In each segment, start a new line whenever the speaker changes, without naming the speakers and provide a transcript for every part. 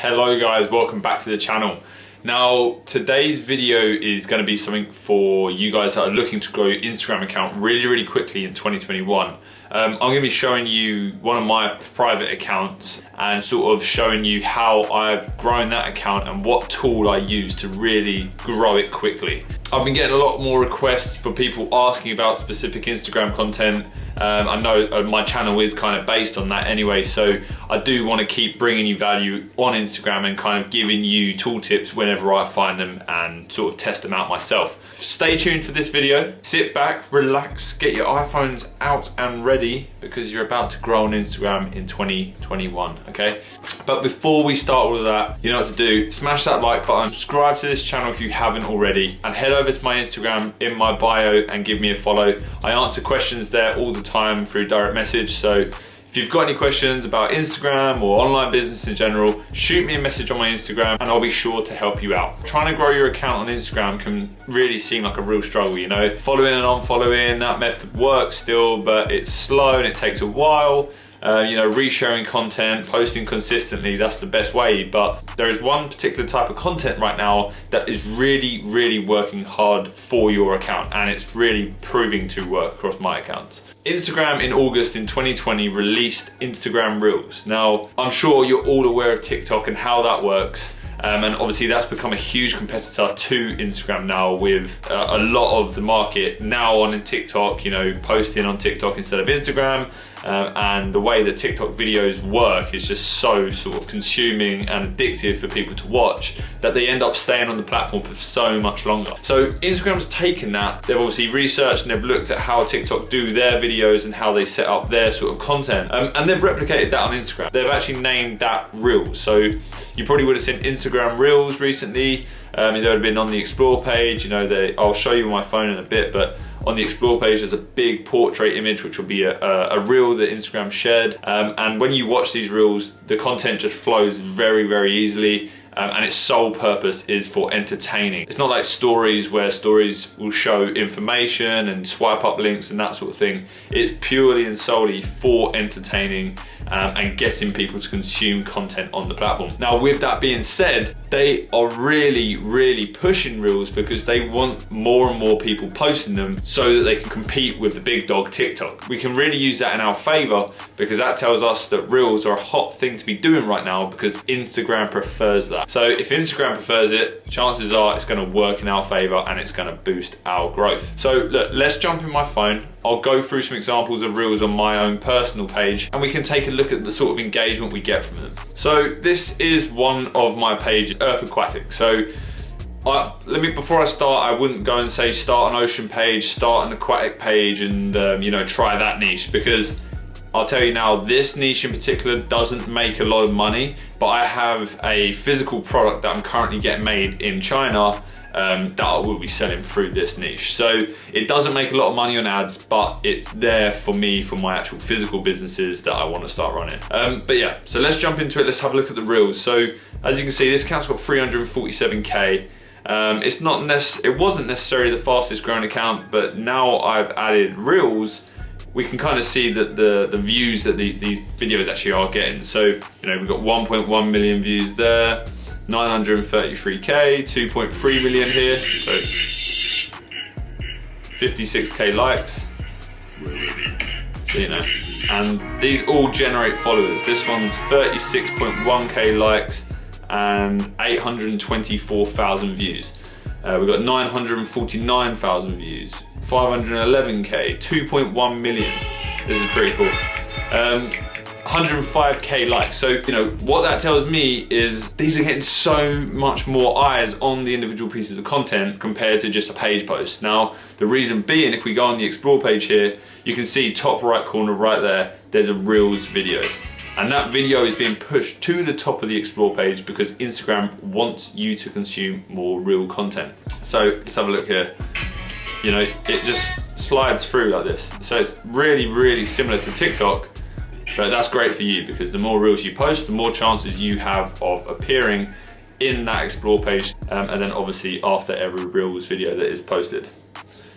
Hello guys, welcome back to the channel. Now today's video is going to be something for you guys that are looking to grow your Instagram account really quickly in 2021. I'm going to be showing you one of my private accounts and sort of showing you how I've grown that account and what tool I use to really grow it quickly. I've been getting a lot more requests for people asking about specific Instagram content. I know my channel is kind of based on that anyway, so I do want to keep bringing you value on Instagram and kind of giving you tool tips whenever I find them and sort of test them out myself. Stay tuned for this video. Sit back, relax, get your iPhones out and ready because you're about to grow on Instagram in 2021, okay? But before we start all of that, you know what to do. Smash that like button, subscribe to this channel if you haven't already, and head over to my Instagram in my bio and give me a follow. I answer questions there all the time through direct message, so if you've got any questions about Instagram or online business in general, shoot me a message on my Instagram and I'll be sure to help you out. Trying to grow your account on Instagram can really seem like a real struggle, you know? Following and unfollowing, that method works still, but it's slow and it takes a while. You know, resharing content, posting consistently, that's the best way. But there is one particular type of content right now that is really working hard for your account, and it's really proving to work across my accounts. Instagram in August in 2020 released Instagram Reels. Now, I'm sure you're all aware of TikTok and how that works. And obviously that's become a huge competitor to Instagram now, with a lot of the market now on TikTok, you know, posting on TikTok instead of Instagram. And the way that TikTok videos work is just so sort of consuming and addictive for people to watch that they end up staying on the platform for so much longer. So Instagram's taken that, they've obviously researched and they've looked at how TikTok do their videos and how they set up their sort of content, and they've replicated that on Instagram. They've actually named that Reels. So you probably would have seen Instagram Reels recently. They would have been on the Explore page, you know, I'll show you on my phone in a bit, but on the Explore page there's a big portrait image which will be a reel that Instagram shared. And when you watch these reels, the content just flows very easily. And its sole purpose is for entertaining. It's not like stories, where stories will show information and swipe up links and that sort of thing. It's purely and solely for entertaining and getting people to consume content on the platform. Now, with that being said, they are really pushing Reels because they want more and more people posting them so that they can compete with the big dog TikTok. We can really use that in our favor because that tells us that Reels are a hot thing to be doing right now because Instagram prefers that. So if Instagram prefers it, chances are it's going to work in our favor and it's going to boost our growth. So look, let's jump in my phone. I'll go through some examples of Reels on my own personal page and we can take a look at the sort of engagement we get from them. So this is one of my pages, Earth Aquatic. So before I start, I wouldn't go and say start an ocean page, start an aquatic page and you know, try that niche, because I'll tell you now, this niche in particular doesn't make a lot of money, but I have a physical product that I'm currently getting made in China that I will be selling through this niche. So it doesn't make a lot of money on ads, but it's there for me, for my actual physical businesses that I want to start running. But yeah, so let's jump into it. Let's have a look at the Reels. So as you can see, this account's got 347K. It wasn't necessarily the fastest growing account, but now I've added Reels, we can kind of see that the views that these videos actually are getting. So, you know, we've got 1.1 million views there, 933K, 2.3 million here, so 56K likes. So, you know, and these all generate followers. This one's 36.1K likes and 824,000 views. We've got 949,000 views. 511K, 2.1 million. This is pretty cool. 105K likes. So, you know, what that tells me is these are getting so much more eyes on the individual pieces of content compared to just a page post. Now, the reason being, if we go on the Explore page here, you can see top right corner right there, there's a Reels video. And that video is being pushed to the top of the Explore page because Instagram wants you to consume more Reel content. So let's have a look here. You know, it just slides through like this. So it's really similar to TikTok, but that's great for you because the more Reels you post, the more chances you have of appearing in that Explore page, and then obviously after every Reels video that is posted.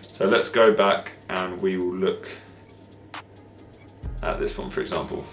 So let's go back and we will look at this one, for example.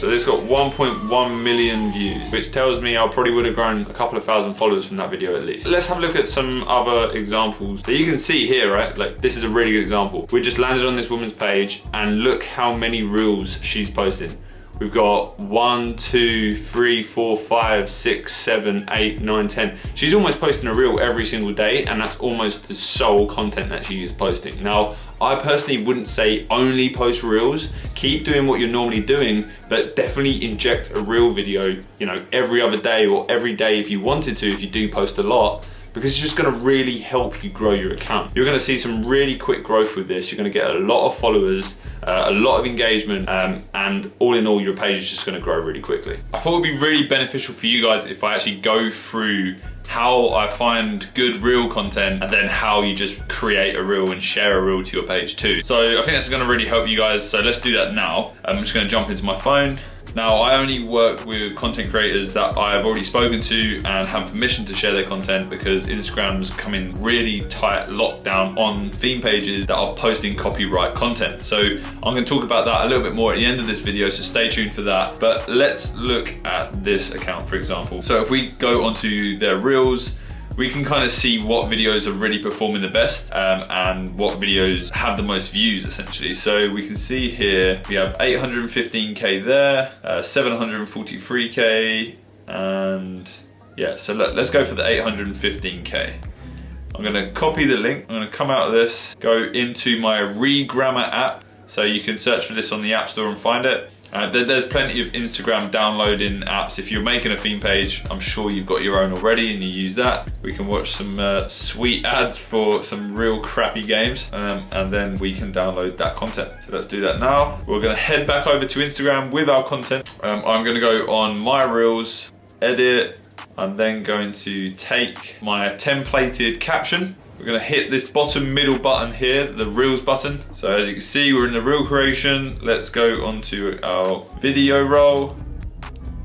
So this got 1.1 million views, which tells me I probably would have grown a couple of thousand followers from that video at least. Let's have a look at some other examples. So you can see here, right? Like, this is a really good example. We just landed on this woman's page and look how many reels she's posting. We've got 1, 2, 3, 4, 5, 6, 7, 8, 9, 10. She's almost posting a reel every single day, and that's almost the sole content that she is posting. Now, I personally wouldn't say only post reels. Keep doing what you're normally doing, but definitely inject a reel video, you know, every other day or every day if you wanted to, if you do post a lot, because it's just gonna really help you grow your account. You're gonna see some really quick growth with this. You're gonna get a lot of followers, a lot of engagement, and all in all, your page is just gonna grow really quickly. I thought it'd be really beneficial for you guys if I actually go through how I find good reel content and then how you just create a reel and share a reel to your page too. So I think that's gonna really help you guys. So let's do that now. I'm just gonna jump into my phone. Now, I only work with content creators that I've already spoken to and have permission to share their content, because Instagram's coming really tight lockdown on theme pages that are posting copyright content. So I'm going to talk about that a little bit more at the end of this video, so stay tuned for that. But let's look at this account, for example. So if we go onto their Reels, we can kind of see what videos are really performing the best and what videos have the most views, essentially. So we can see here, we have 815K there, 743K, and yeah, so let's go for the 815K. I'm gonna copy the link, I'm gonna come out of this, go into my Regrammar app, so you can search for this on the App Store and find it. There's plenty of Instagram downloading apps. If you're making a theme page, I'm sure you've got your own already and you use that. We can watch some sweet ads for some real crappy games, and then we can download that content. So let's do that now. We're gonna head back over to Instagram with our content. I'm gonna go on my Reels, edit. I'm then going to take my templated caption. We're gonna hit this bottom middle button here, the Reels button. So as you can see, we're in the reel creation. Let's go onto our video roll,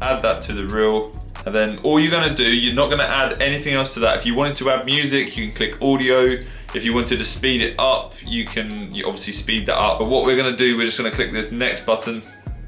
add that to the reel. And then all you're gonna do, you're not gonna add anything else to that. If you wanted to add music, you can click audio. If you wanted to speed it up, you obviously speed that up. But what we're gonna do, we're just gonna click this next button,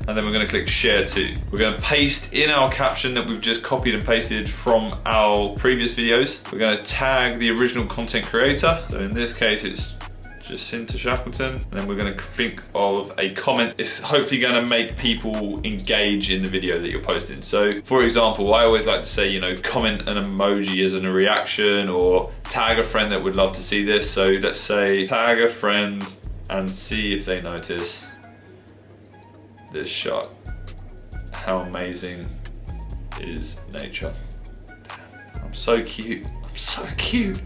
and then we're gonna click share to. We're gonna paste in our caption that we've just copied and pasted from our previous videos. We're gonna tag the original content creator. So in this case, it's Jacinta Shackleton. And then we're gonna think of a comment. It's hopefully gonna make people engage in the video that you're posting. So for example, I always like to say, you know, comment an emoji as a reaction, or tag a friend that would love to see this. So let's say tag a friend and see if they notice this shot. How amazing is nature? I'm so cute. I'm so cute.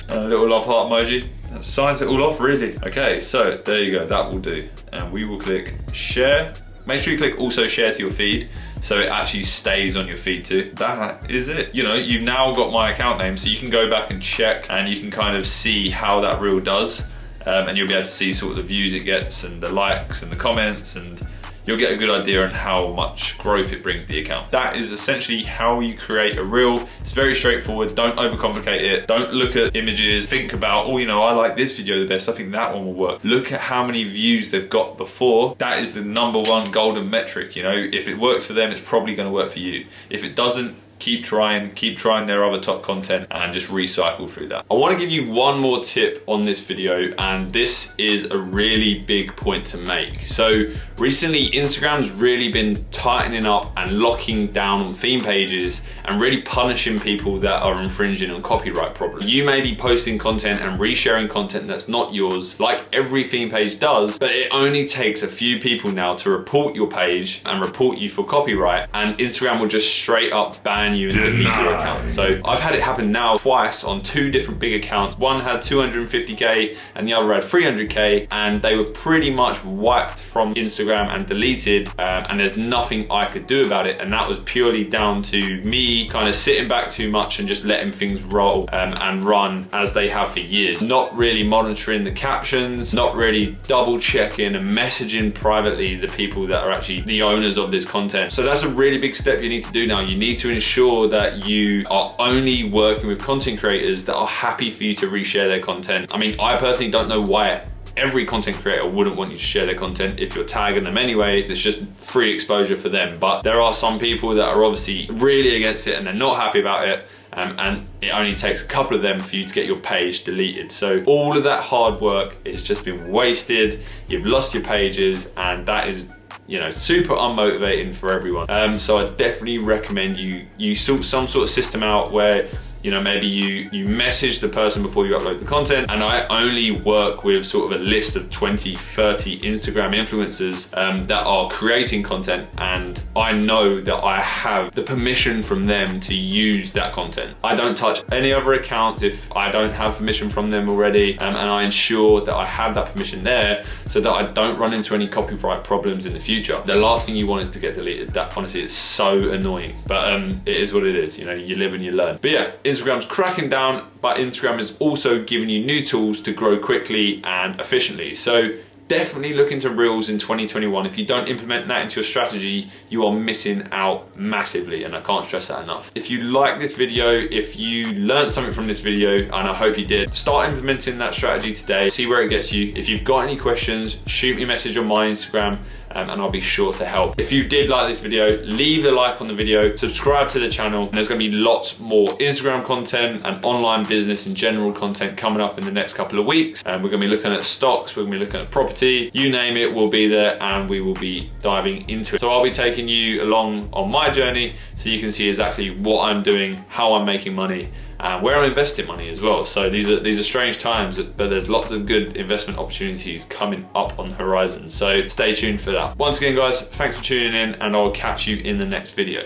And a little love heart emoji. That signs it all off, really. Okay, so there you go. That will do. And we will click share. Make sure you click also share to your feed, so it actually stays on your feed too. That is it. You know, you've now got my account name, so you can go back and check, and you can kind of see how that reel does. And you'll be able to see sort of the views it gets and the likes and the comments, and you'll get a good idea on how much growth it brings to the account. That is essentially how you create a reel. It's very straightforward. Don't overcomplicate it. Don't look at images. Think about, oh, you know, I like this video the best. I think that one will work. Look at how many views they've got before. That is the #1 golden metric. You know, if it works for them, it's probably going to work for you. If it doesn't, keep trying their other top content and just recycle through that. I want to give you one more tip on this video, and this is a really big point to make. So recently, Instagram's really been tightening up and locking down on theme pages and really punishing people that are infringing on copyright problems. You may be posting content and resharing content that's not yours, like every theme page does, but it only takes a few people now to report your page and report you for copyright, and Instagram will just straight up ban you and delete your account. So I've had it happen now twice on 2 different big accounts. One had 250K and the other had 300K, and they were pretty much wiped from Instagram and deleted, and there's nothing I could do about it. And that was purely down to me kind of sitting back too much and just letting things roll and run as they have for years. Not really monitoring the captions, not really double checking and messaging privately the people that are actually the owners of this content. So that's a really big step you need to do now. You need to ensure that you are only working with content creators that are happy for you to reshare their content. I mean, I personally don't know why every content creator wouldn't want you to share their content if you're tagging them anyway. It's just free exposure for them. But there are some people that are obviously really against it and they're not happy about it. And it only takes a couple of them for you to get your page deleted. So all of that hard work has just been wasted. You've lost your pages, and that is, you know, super unmotivating for everyone. So I definitely recommend you sort some sort of system out where, you know, maybe you message the person before you upload the content. And I only work with sort of a list of 20, 30 Instagram influencers that are creating content, and I know that I have the permission from them to use that content. I don't touch any other accounts if I don't have permission from them already, and I ensure that I have that permission there so that I don't run into any copyright problems in the future. The last thing you want is to get deleted. That honestly is so annoying, but it is what it is. You know, you live and you learn. But yeah, Instagram's cracking down, but Instagram is also giving you new tools to grow quickly and efficiently. So definitely look into Reels in 2021. If you don't implement that into your strategy, you are missing out massively, and I can't stress that enough. If you like this video, if you learned something from this video, and I hope you did, start implementing that strategy today. See where it gets you. If you've got any questions, shoot me a message on my Instagram, and I'll be sure to help. If you did like this video, leave a like on the video, subscribe to the channel, and there's gonna be lots more Instagram content and online business and general content coming up in the next couple of weeks. And we're gonna be looking at stocks, we're gonna be looking at property, you name it, we'll be there, and we will be diving into it. So I'll be taking you along on my journey so you can see exactly what I'm doing, how I'm making money, and where I'm investing money as well. So these are strange times, but there's lots of good investment opportunities coming up on the horizon. So stay tuned for that. Once again, guys, thanks for tuning in, and I'll catch you in the next video.